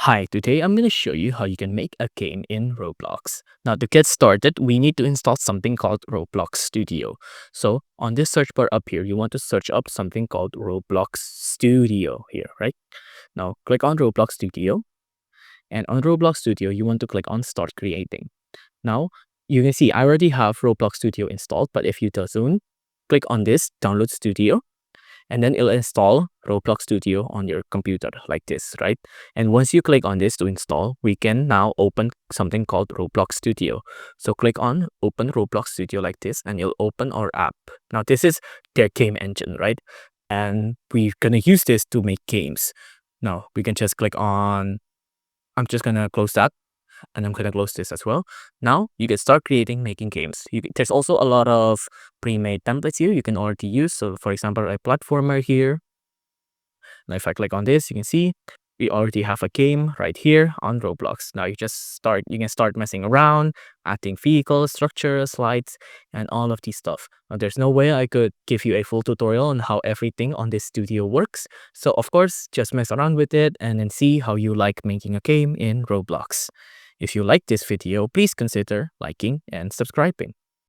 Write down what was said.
Hi, today I'm going to show you how you can make a game in Roblox. Now, to get started, we need to install something called Roblox Studio. So, on this search bar up here, you want to search up something called Roblox Studio here, right? Now, click on Roblox Studio, and on Roblox Studio, you want to click on Start Creating. Now, you can see I already have Roblox Studio installed, but if you don't, click on this Download Studio, and then it'll install Roblox Studio on your computer like this, right? And once you click on this to install, we can now open something called Roblox Studio. So click on Open Roblox Studio like this, and you'll open our app. Now this is their game engine, right? And we're gonna use this to make games. Now we can just click on, I'm just gonna close that, and I'm gonna close this as well. Now you can start making games. There's also a lot of pre-made templates here you can already use. So for example, a platformer here. Now if I click on this, you can see we already have a game right here on Roblox. Now you can start messing around, adding vehicles, structures, slides, and all of these stuff. Now there's no way I could give you a full tutorial on how everything on this studio works. So of course, just mess around with it and then see how you like making a game in Roblox. If you like this video, please consider liking and subscribing.